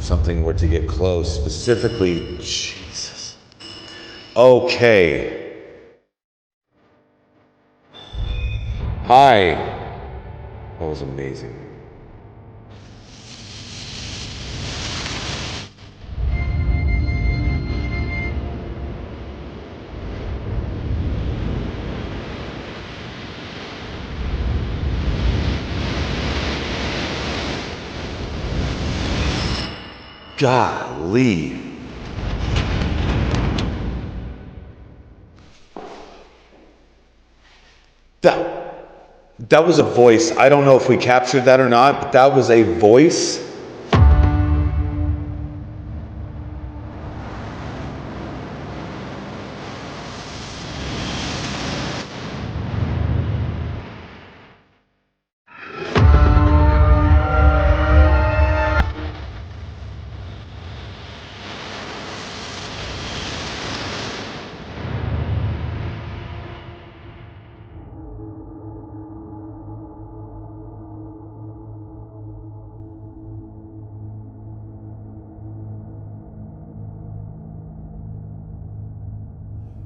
something were to get close, specifically, Jesus. Okay. Hi. That was amazing. Golly. That was a voice. I don't know if we captured that or not, but that was a voice.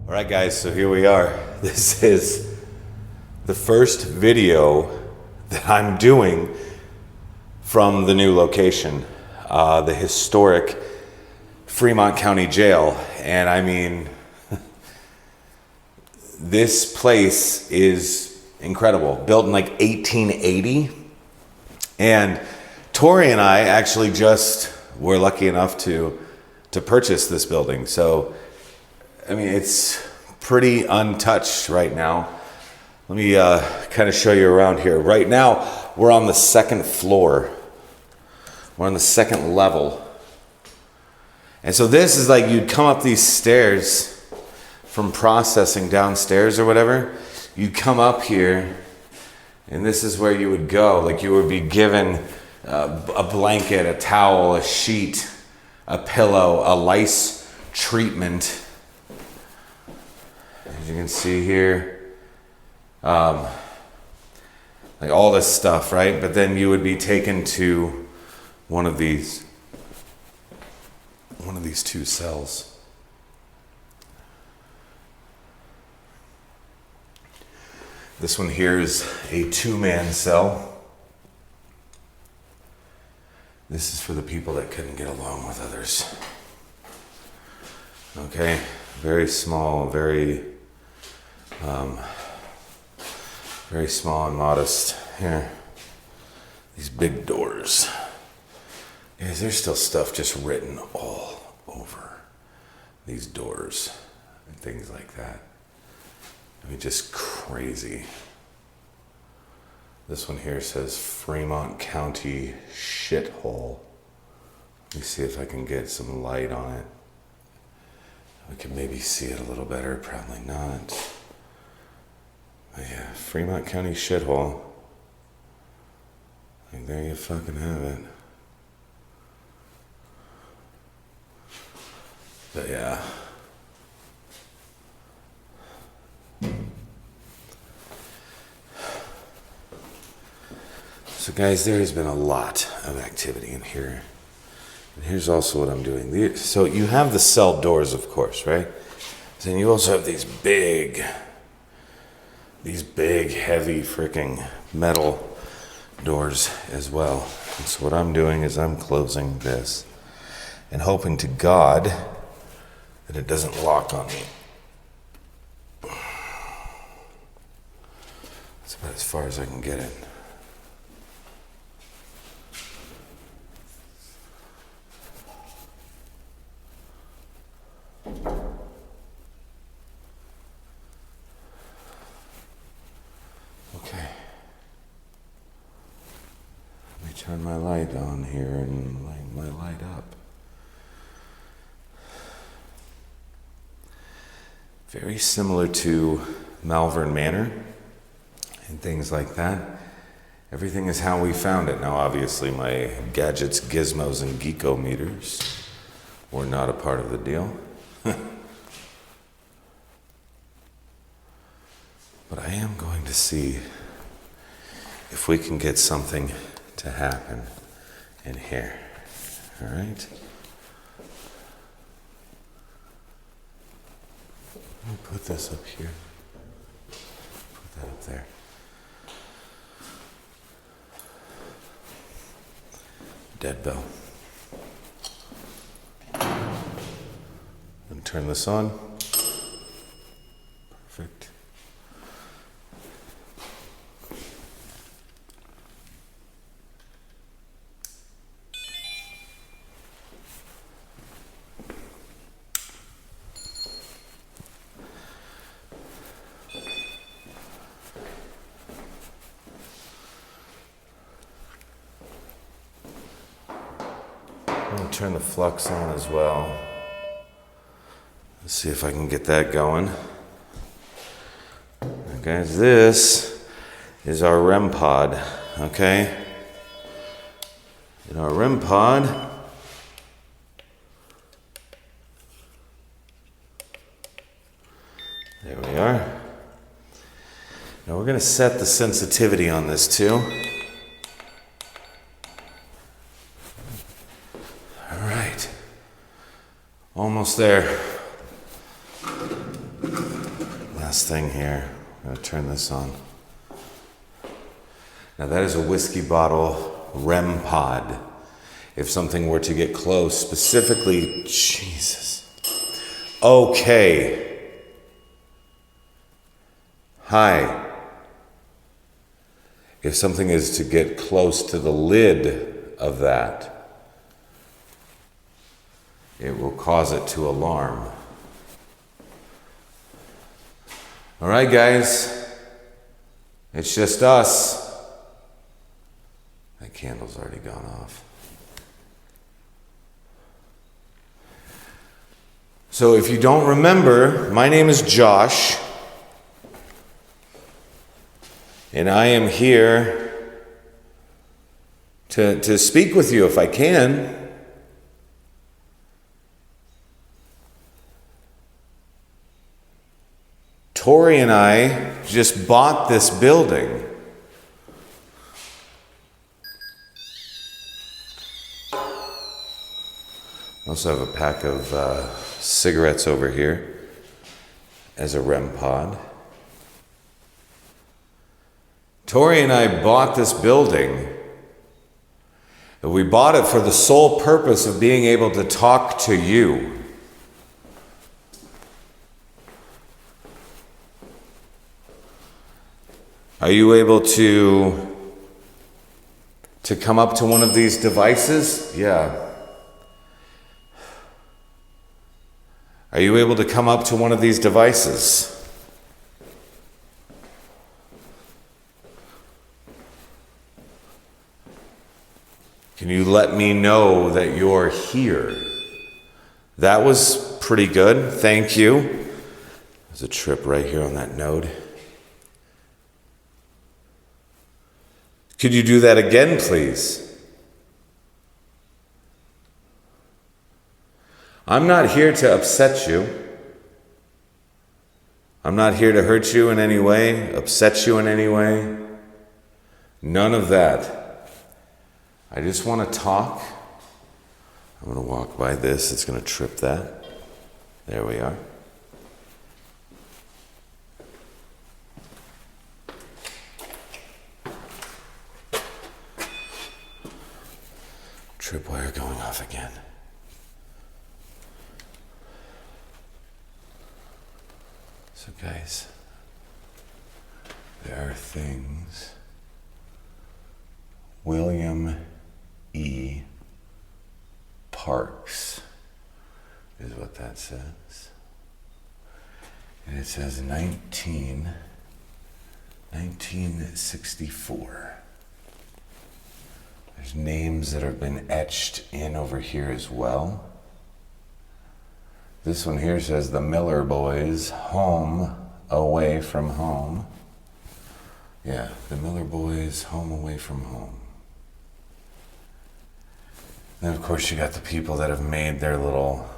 All right, guys, so here we are. This is the first video that I'm doing from the new location, the Historic Fremont County Jail. And I mean, this place is incredible, built in like 1880. And Tori and I actually just were lucky enough to purchase this building. So I mean, it's pretty untouched right now. Let me kind of show you around here. Right now, we're on the second floor. We're on the second level. And so this is like, you'd come up these stairs from processing downstairs or whatever. You'd come up here, and this is where you would go. Like, you would be given a blanket, a towel, a sheet, a pillow, a lice treatment. As you can see here, like all this stuff, right? But then you would be taken to one of these two cells. This one here is a 2-man cell. This is for the people that couldn't get along with others. Okay, very small, very small and modest. Here, these big doors. Guys, there's still stuff just written all over these doors and things like that. I mean, just crazy. This one here says Fremont County Shithole. Let me see if I can get some light on it. We can maybe see it a little better, probably not. But yeah, Fremont County Shithole. Like, there you fucking have it. But yeah. So guys, there has been a lot of activity in here. And here's also what I'm doing. So you have the cell doors, of course, right? Then you also have these big, heavy freaking metal doors as well. And so what I'm doing is I'm closing this and hoping to God that it doesn't lock on me. That's about as far as I can get it. Okay. Let me turn my light on here and light my light up. Very similar to Malvern Manor and things like that. Everything is how we found it. Now, obviously, my gadgets, gizmos, and geekometers were not a part of the deal. But I am going to see if we can get something to happen in here. All right. Let me put this up here. Put that up there. Dead bell. And turn this on. Perfect. I'm going to turn the flux on as well. Let's see if I can get that going. Okay, this is our REM pod, okay? In our REM pod, there we are. Now we're going to set the sensitivity on this too. All right, almost there. Last thing here, I'm going to turn this on. Now that is a whiskey bottle REM pod. If something were to get close, specifically, Jesus. Okay. Hi. If something is to get close to the lid of that, it will cause it to alarm. All right, guys, it's just us. That candle's already gone off. So if you don't remember, my name is Josh, and I am here to speak with you if I can. Tori and I just bought this building. I also have a pack of cigarettes over here as a REM pod. Tori and I bought this building. And we bought it for the sole purpose of being able to talk to you. Are you able to come up to one of these devices? Yeah. Are you able to come up to one of these devices? Can you let me know that you're here? That was pretty good. Thank you. There's a trip right here on that node. Could you do that again, please? I'm not here to upset you. I'm not here to hurt you in any way, upset you in any way. None of that. I just want to talk. I'm going to walk by this. It's going to trip that. There we are. Tripwire going off again. So guys, there are things. William E. Parks is what that says. And it says 1964. There's names that have been etched in over here as well. This one here says the Miller Boys, home away from home. Yeah, the Miller Boys, home away from home. Then of course you got the people that have made their little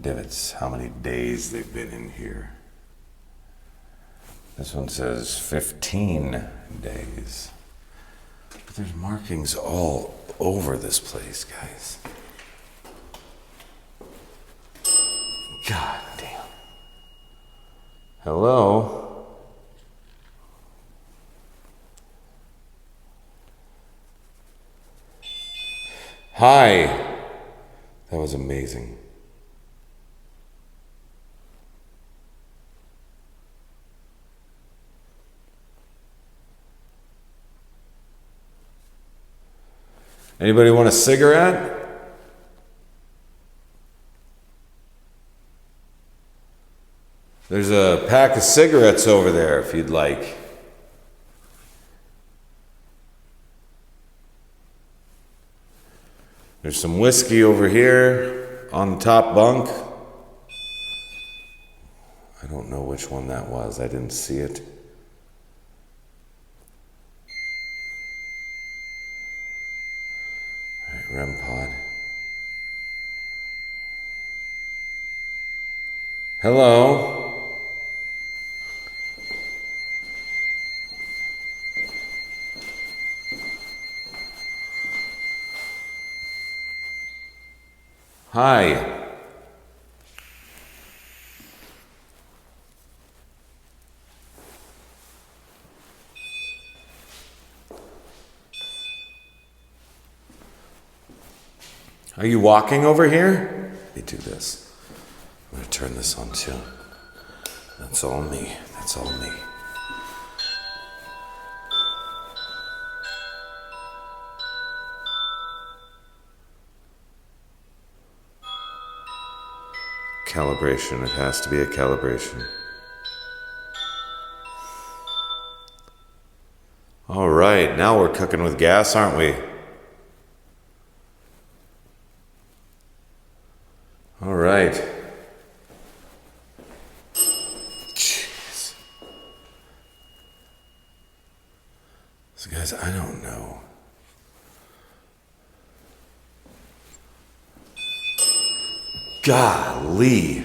divots, how many days they've been in here. This one says 15 days. But there's markings all over this place, guys. God damn. Hello? Hi. That was amazing. Anybody want a cigarette? There's a pack of cigarettes over there if you'd like. There's some whiskey over here on the top bunk. I don't know which one that was. I didn't see it. All right, REM pod. Hello? Hi. Are you walking over here? Let me do this. I'm going to turn this on too. That's all me. That's all me. Calibration. It has to be a calibration. All right, now we're cooking with gas, aren't we? All right. Jeez. So guys, I don't know. Golly.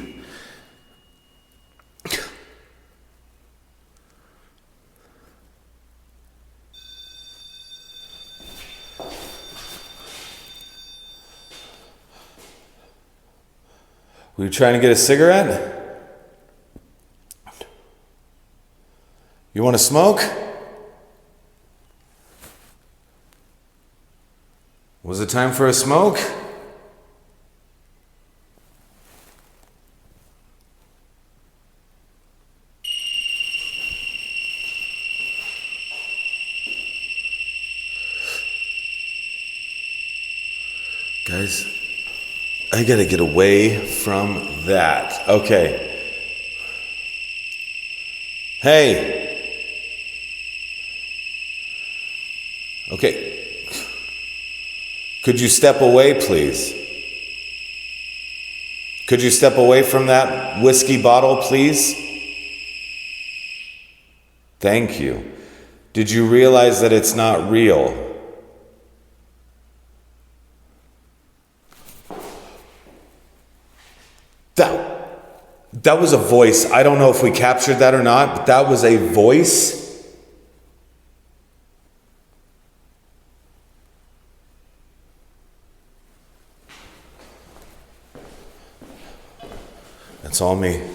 Were you trying to get a cigarette? You want to smoke? Was it time for a smoke? Guys, I gotta get away from that. Okay. Hey. Okay. Could you step away, please? Could you step away from that whiskey bottle, please? Thank you. Did you realize that it's not real? That was a voice. I don't know if we captured that or not, but that was a voice. That's all me.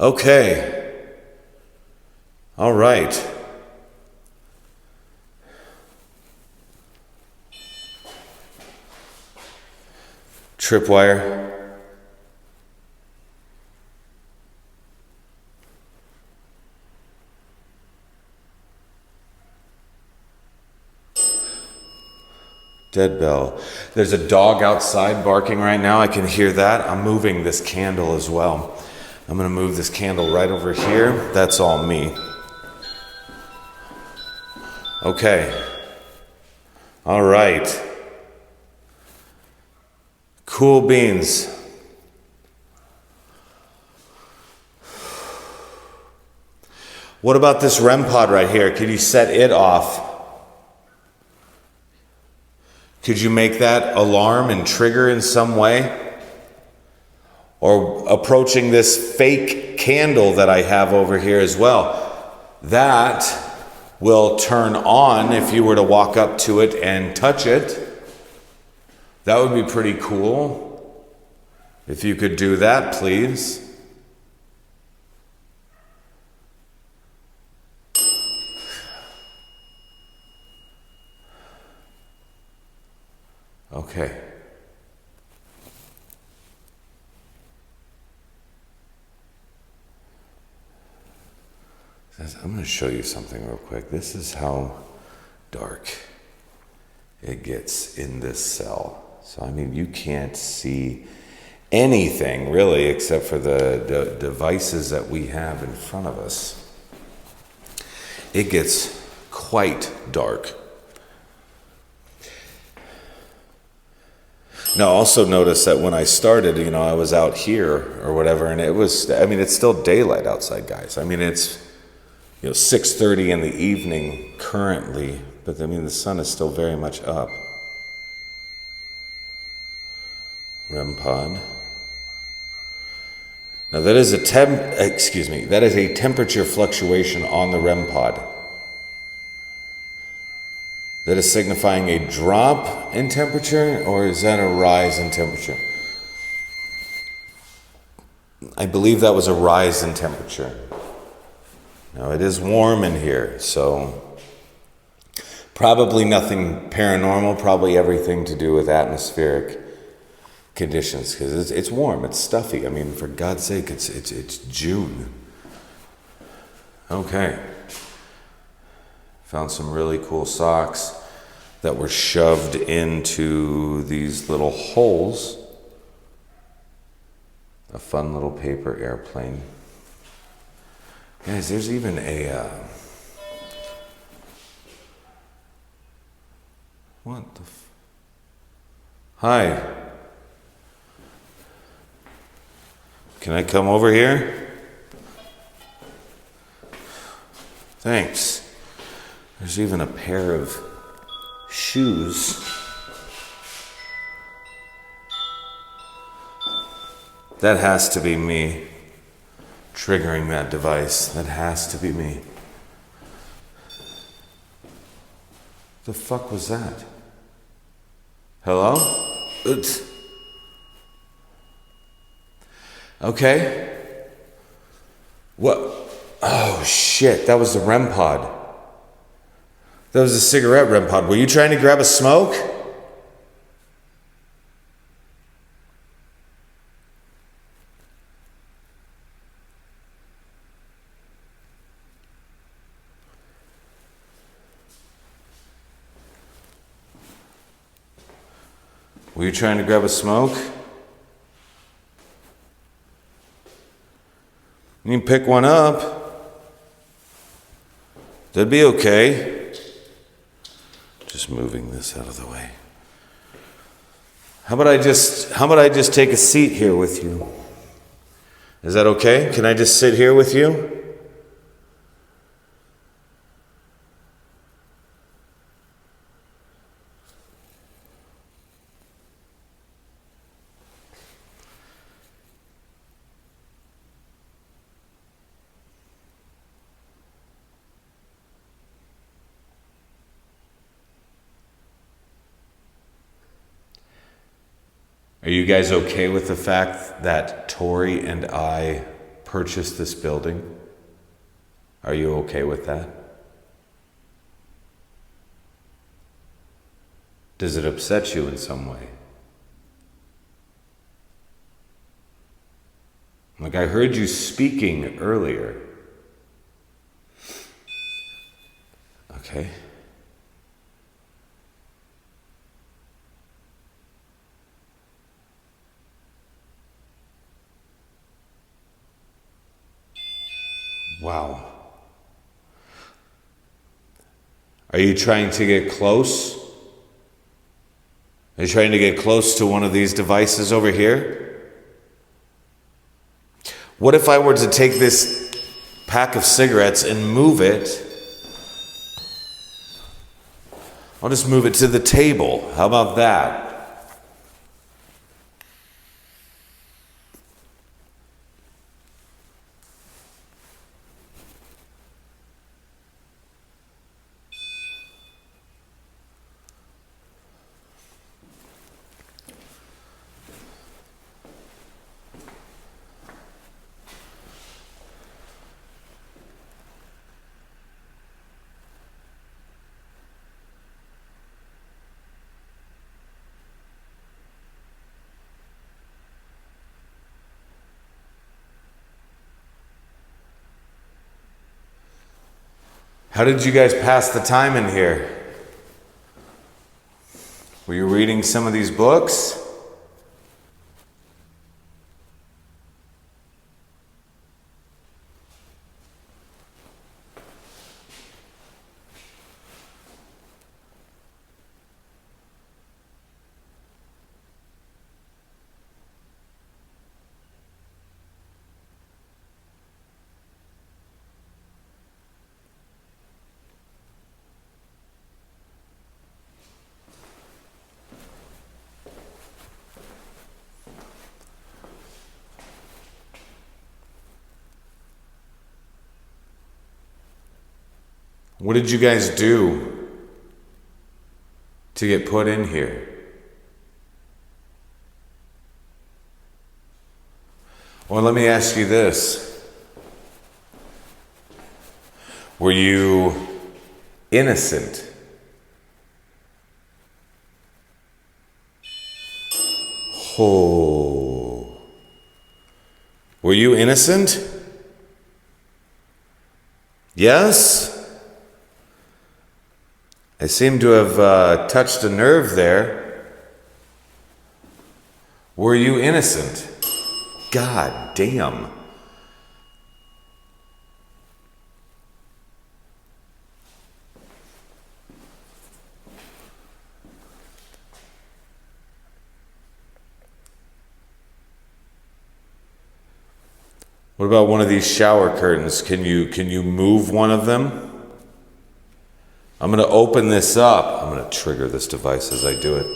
Okay. All right. Tripwire. Dead bell. There's a dog outside barking right now. I can hear that. I'm moving this candle as well. I'm going to move this candle right over here. That's all me. Okay. All right. Cool beans. What about this REM pod right here? Could you set it off? Could you make that alarm and trigger in some way? Or approaching this fake candle that I have over here as well. That will turn on if you were to walk up to it and touch it. That would be pretty cool. If you could do that, please. Okay. I'm going to show you something real quick. This is how dark it gets in this cell. So, I mean, you can't see anything really except for the devices that we have in front of us. It gets quite dark. Now, also notice that when I started, I was out here or whatever, and it's still daylight outside, guys. I mean, it's 6:30 in the evening currently, but the sun is still very much up. REM pod. Now that is a temperature fluctuation on the REM pod. That is signifying a drop in temperature, or is that a rise in temperature? I believe that was a rise in temperature. Now it is warm in here, so probably nothing paranormal, probably everything to do with atmospheric conditions, because it's warm, it's stuffy. I mean, for God's sake, it's June. Okay. Found some really cool socks that were shoved into these little holes. A fun little paper airplane. Guys, there's even what the Hi. Can I come over here? Thanks. There's even a pair of shoes. That has to be me triggering that device. That has to be me. The fuck was that? Hello? Oops. Okay. What? Oh shit, that was the REM pod. That was a cigarette REM pod. Were you trying to grab a smoke? Were you trying to grab a smoke? You can pick one up. That'd be okay. Just moving this out of the way. How about I just take a seat here with you? Is that okay? Can I just sit here with you? Are you guys okay with the fact that Tori and I purchased this building? Are you okay with that? Does it upset you in some way? Like I heard you speaking earlier. Okay. Wow. Are you trying to get close? Are you trying to get close to one of these devices over here? What if I were to take this pack of cigarettes and move it? I'll just move it to the table. How about that? How did you guys pass the time in here? Were you reading some of these books? What did you guys do to get put in here? Or let me ask you this. Were you innocent? Oh. Were you innocent? Yes? I seem to have touched a nerve there. Were you innocent? God damn. What about one of these shower curtains? Can you move one of them? I'm going to open this up. I'm going to trigger this device as I do it.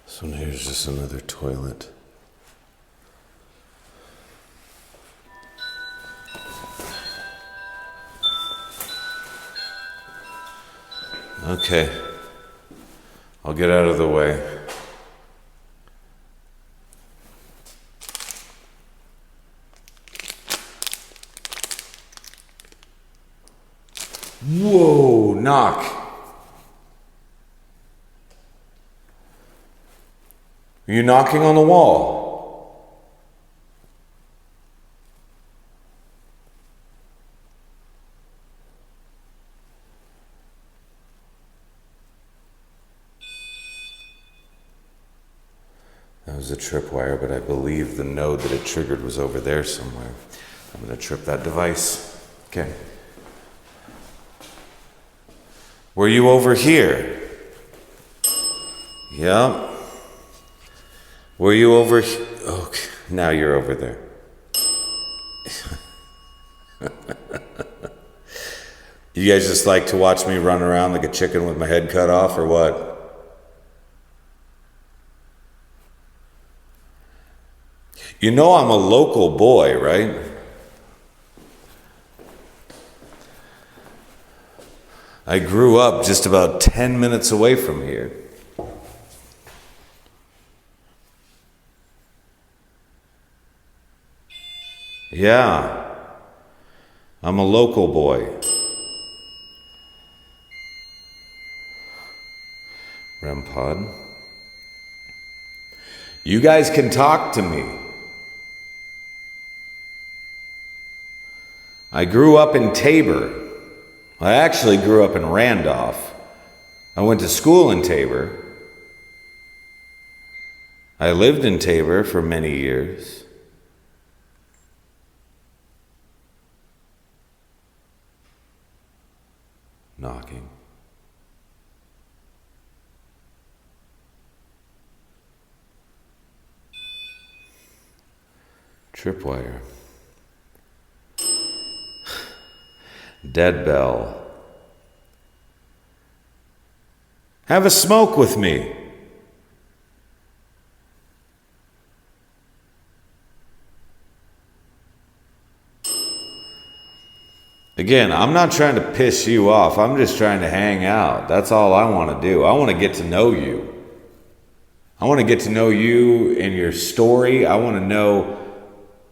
So here's just another toilet. Okay. I'll get out of the way. Whoa, knock. Are you knocking on the wall? That was a tripwire, but I believe the node that it triggered was over there somewhere. I'm going to trip that device. Okay. Were you over here? Yeah. Were you over here? Okay, now you're over there. You guys just like to watch me run around like a chicken with my head cut off, or what? You know I'm a local boy, right? I grew up just about 10 minutes away from here. Yeah, I'm a local boy. REM pod. You guys can talk to me. I grew up in Tabor. I actually grew up in Randolph. I went to school in Tabor. I lived in Tabor for many years. Knocking. Tripwire. Dead bell. Have a smoke with me. Again, I'm not trying to piss you off. I'm just trying to hang out. That's all I want to do. I want to get to know you. I want to get to know you and your story. I want to know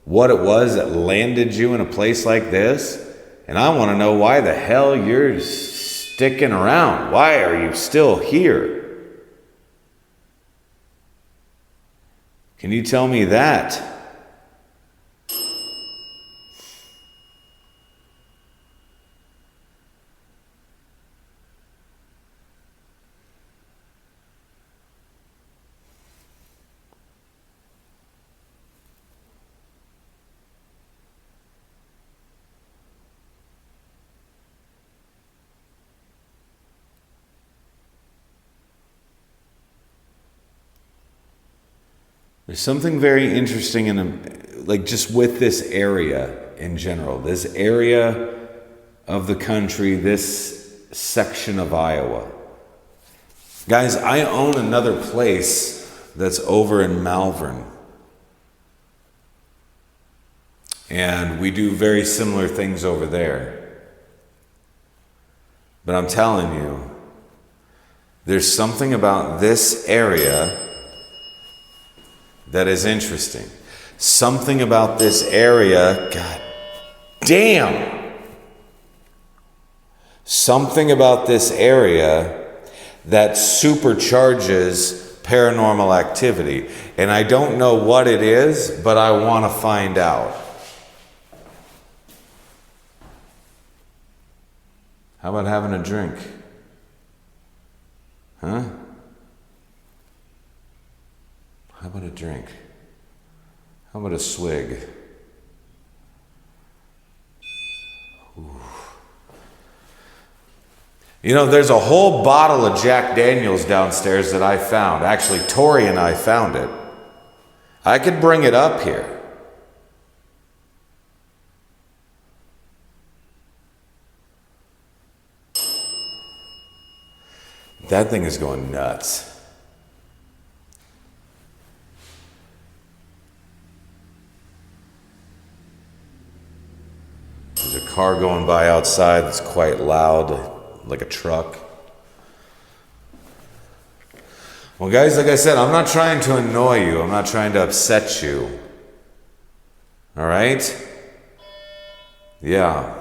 what it was that landed you in a place like this. And I want to know why the hell you're sticking around. Why are you still here? Can you tell me that? There's something very interesting in, like, just with this area in general, this area of the country, this section of Iowa. Guys, I own another place that's over in Malvern. And we do very similar things over there. But I'm telling you, there's something about this area that is interesting. Something about this area, God damn! Something about this area that supercharges paranormal activity. And I don't know what it is, but I want to find out. How about having a drink? Huh? How about a drink? How about a swig? Ooh. You know, there's a whole bottle of Jack Daniels downstairs that I found. Actually, Tori and I found it. I could bring it up here. That thing is going nuts. There's a car going by outside that's quite loud, like a truck. Well, guys, like I said, I'm not trying to annoy you. I'm not trying to upset you. All right? Yeah.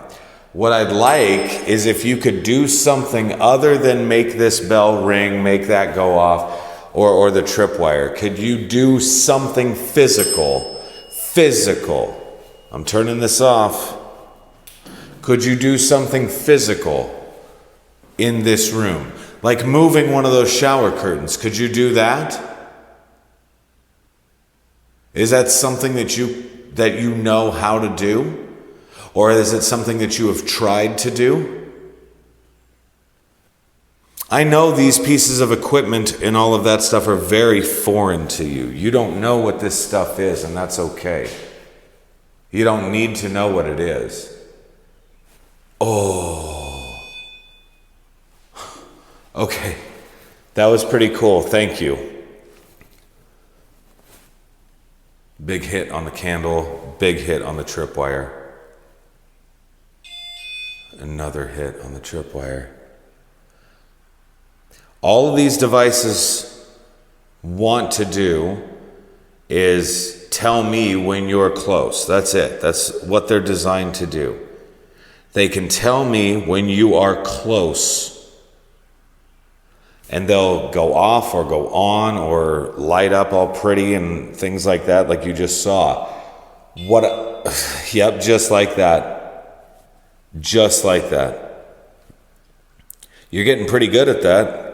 What I'd like is if you could do something other than make this bell ring, make that go off, or the tripwire. Could you do something physical? Physical. I'm turning this off. Could you do something physical in this room? Like moving one of those shower curtains. Could you do that? Is that something that you know how to do? Or is it something that you have tried to do? I know these pieces of equipment and all of that stuff are very foreign to you. You don't know what this stuff is, and that's okay. You don't need to know what it is. Oh. Okay. That was pretty cool. Thank you. Big hit on the candle. Big hit on the tripwire. Another hit on the tripwire. All of these devices want to do is tell me when you're close. That's it. That's what they're designed to do. They can tell me when you are close. And they'll go off or go on or light up all pretty and things like that, like you just saw. Yep, just like that. Just like that. You're getting pretty good at that.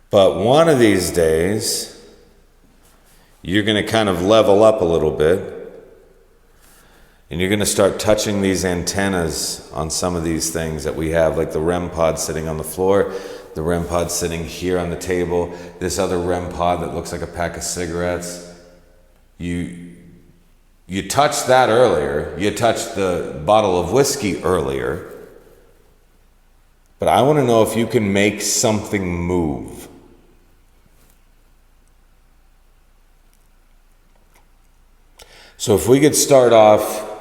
But one of these days, you're going to kind of level up a little bit. And you're going to start touching these antennas on some of these things that we have, like the REM pod sitting on the floor, the REM pod sitting here on the table, this other REM pod that looks like a pack of cigarettes. You touched that earlier. You touched the bottle of whiskey earlier. But I want to know if you can make something move. So if we could start off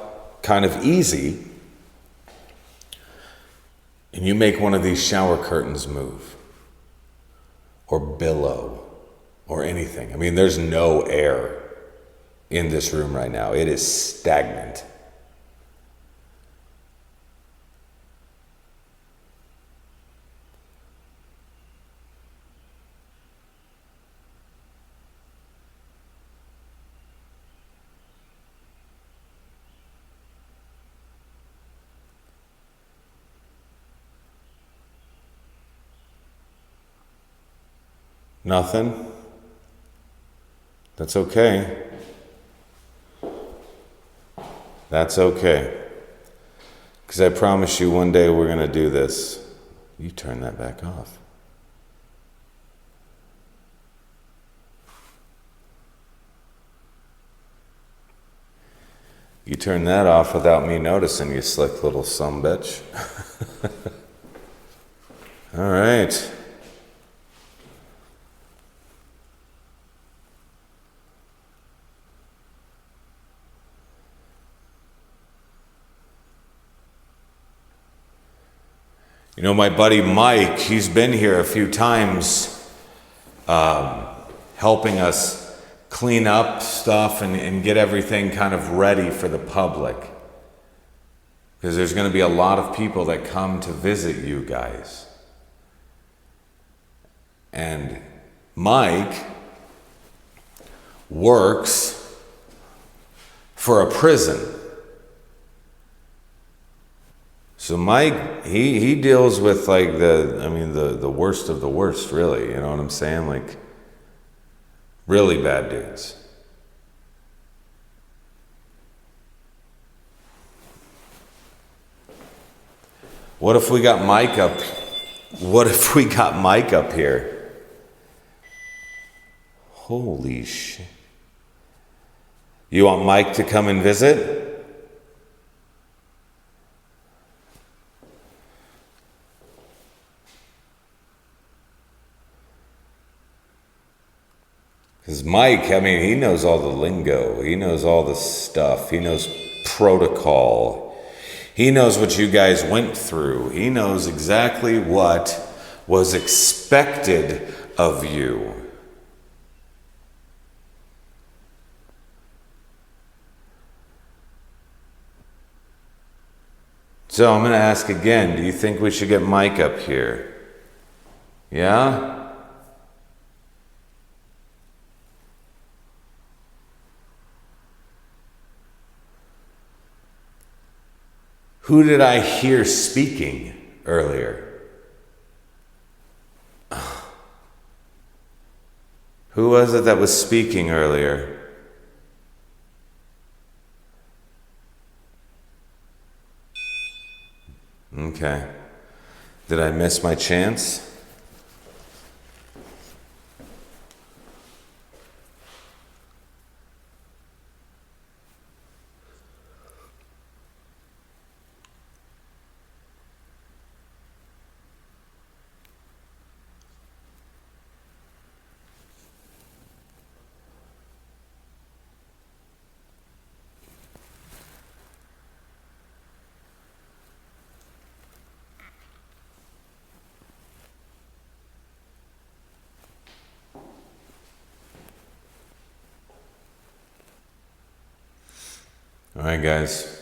kind of easy, and you make one of these shower curtains move, or billow, or anything. I mean, there's no air in this room right now. It is stagnant. Nothing? That's okay. That's okay. Because I promise you one day we're going to do this. You turn that back off. You turn that off without me noticing, you slick little sumbitch. All right. You know, my buddy Mike, he's been here a few times helping us clean up stuff and get everything kind of ready for the public. Because there's going to be a lot of people that come to visit you guys. And Mike works for a prison. So Mike, he deals with like the worst of the worst, really. You know what I'm saying? Like really bad dudes. What if we got Mike up? What if we got Mike up here? Holy shit. You want Mike to come and visit? Because Mike, I mean, he knows all the lingo. He knows all the stuff. He knows protocol. He knows what you guys went through. He knows exactly what was expected of you. So I'm going to ask again, do you think we should get Mike up here? Yeah? Who did I hear speaking earlier? Who was it that was speaking earlier? Okay. Did I miss my chance? All right, guys.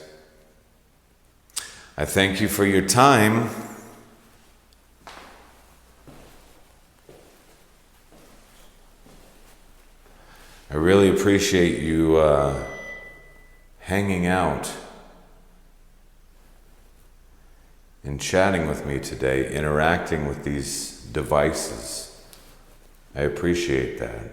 I thank you for your time. I really appreciate you hanging out and chatting with me today, interacting with these devices. I appreciate that.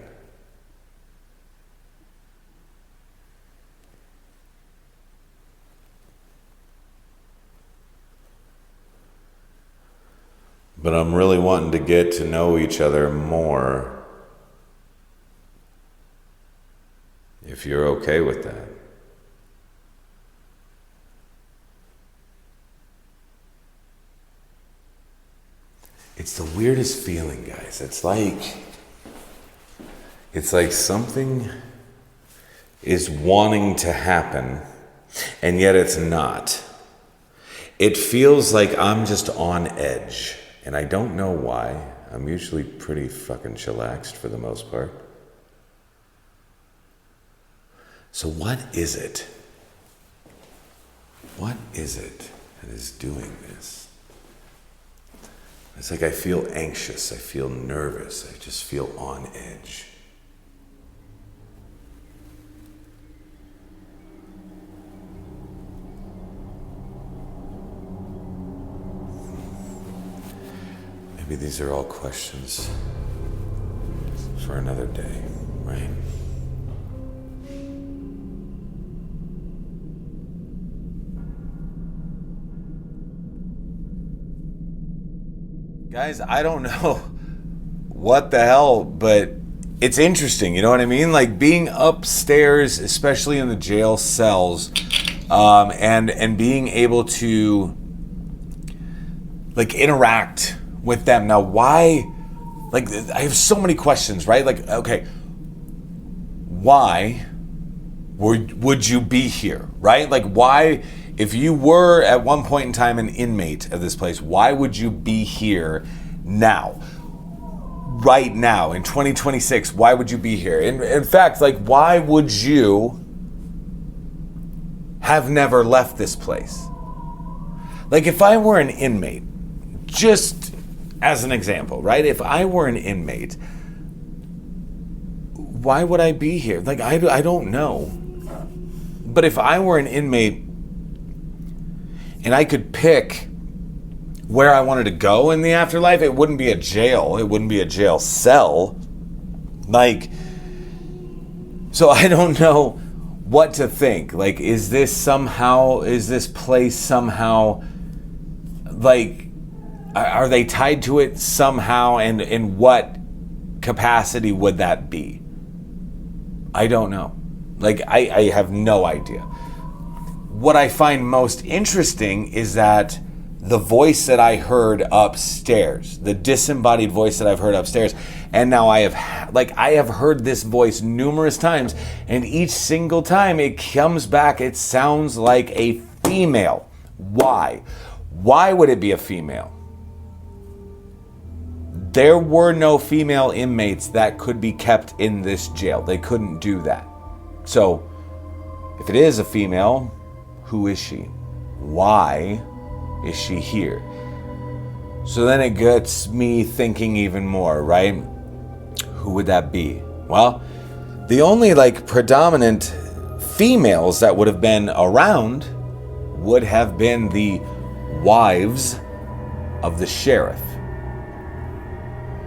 But I'm really wanting to get to know each other more, if you're okay with that. It's the weirdest feeling, guys. It's like something is wanting to happen, and yet it's not. It feels like I'm just on edge. And I don't know why. I'm usually pretty fucking chillaxed for the most part. So what is it? What is it that is doing this? It's like I feel anxious. I feel nervous. I just feel on edge. Maybe these are all questions for another day, right? Guys, I don't know what the hell, but it's interesting, you know what I mean? Like being upstairs, especially in the jail cells, and being able to like interact with them. Now, why? Like, I have so many questions, right? Like, okay, why would you be here, right? Like, why, if you were at one point in time an inmate of this place, why would you be here now? Right now, in 2026, why would you be here? In fact, like, why would you have never left this place? Like, if I were an inmate, just as an example, right? If I were an inmate, why would I be here? Like, I don't know. But if I were an inmate and I could pick where I wanted to go in the afterlife, it wouldn't be a jail. It wouldn't be a jail cell. Like, so I don't know what to think. Like, is this place somehow, like, are they tied to it somehow? And in what capacity would that be? I don't know. Like, I have no idea. What I find most interesting is that the voice that I heard upstairs, the disembodied voice that I've heard upstairs, and now I have heard this voice numerous times, and each single time it comes back, it sounds like a female. Why? Why would it be a female? There were no female inmates that could be kept in this jail. They couldn't do that. So, if it is a female, who is she? Why is she here? So then it gets me thinking even more, right? Who would that be? Well, the only predominant females that would have been around would have been the wives of the sheriff.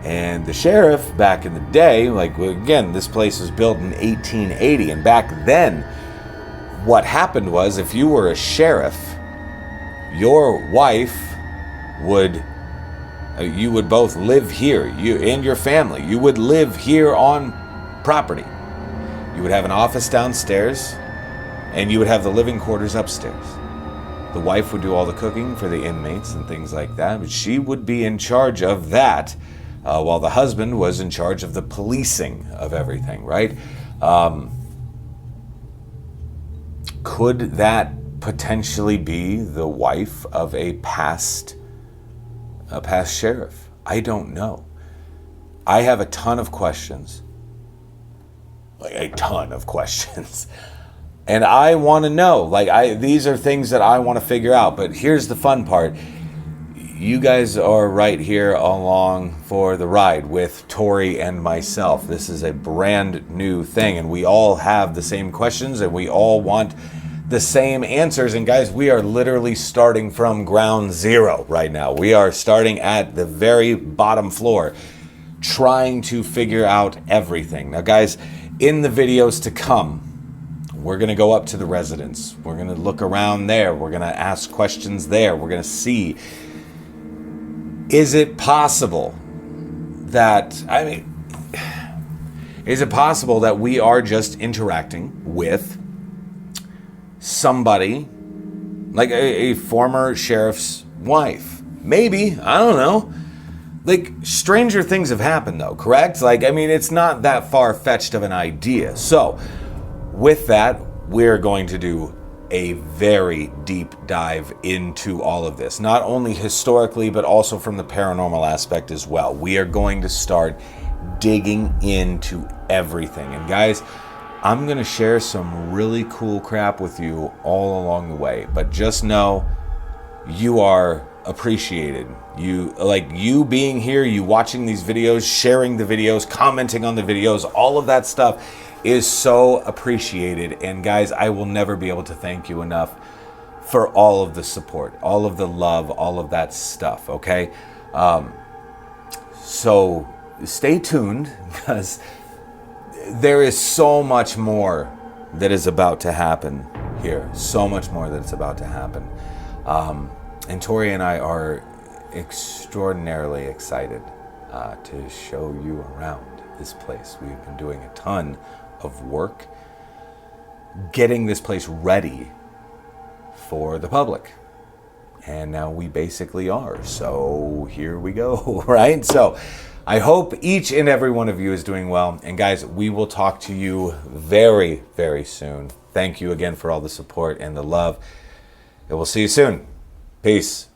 And the sheriff, back in the day, again, this place was built in 1880, and back then, what happened was, if you were a sheriff, your wife you would both live here, you and your family. You would live here on property. You would have an office downstairs, and you would have the living quarters upstairs. The wife would do all the cooking for the inmates and things like that, but she would be in charge of that, while the husband was in charge of the policing of everything, right? Could that potentially be the wife of a past sheriff? I don't know. I have a ton of questions. A ton of questions. And I want to know. These are things that I want to figure out. But here's the fun part. You guys are right here along for the ride with Tori and myself. This is a brand new thing, and we all have the same questions, and we all want the same answers. And guys, we are literally starting from ground zero right now. We are starting at the very bottom floor, trying to figure out everything. Now, guys, in the videos to come, we're going to go up to the residence. We're going to look around there. We're going to ask questions there. We're going to see, is it possible that we are just interacting with somebody like a former sheriff's wife? Maybe, I don't know. Stranger things have happened though, correct? It's not that far-fetched of an idea. So, with that, we're going to do a very deep dive into all of this, not only historically, but also from the paranormal aspect as well. We are going to start digging into everything. And guys, I'm going to share some really cool crap with you all along the way, but just know you are appreciated. You being here, you watching these videos, sharing the videos, commenting on the videos, all of that stuff is so appreciated. And guys, I will never be able to thank you enough for all of the support, all of the love, all of that stuff, okay? So stay tuned, because there is so much more that is about to happen here. So much more that's about to happen. And Tori and I are extraordinarily excited to show you around this place. We've been doing a ton of work getting this place ready for the public. And now we basically are. So here we go, right? So I hope each and every one of you is doing well. And guys, we will talk to you very, very soon. Thank you again for all the support and the love. And we'll see you soon. Peace.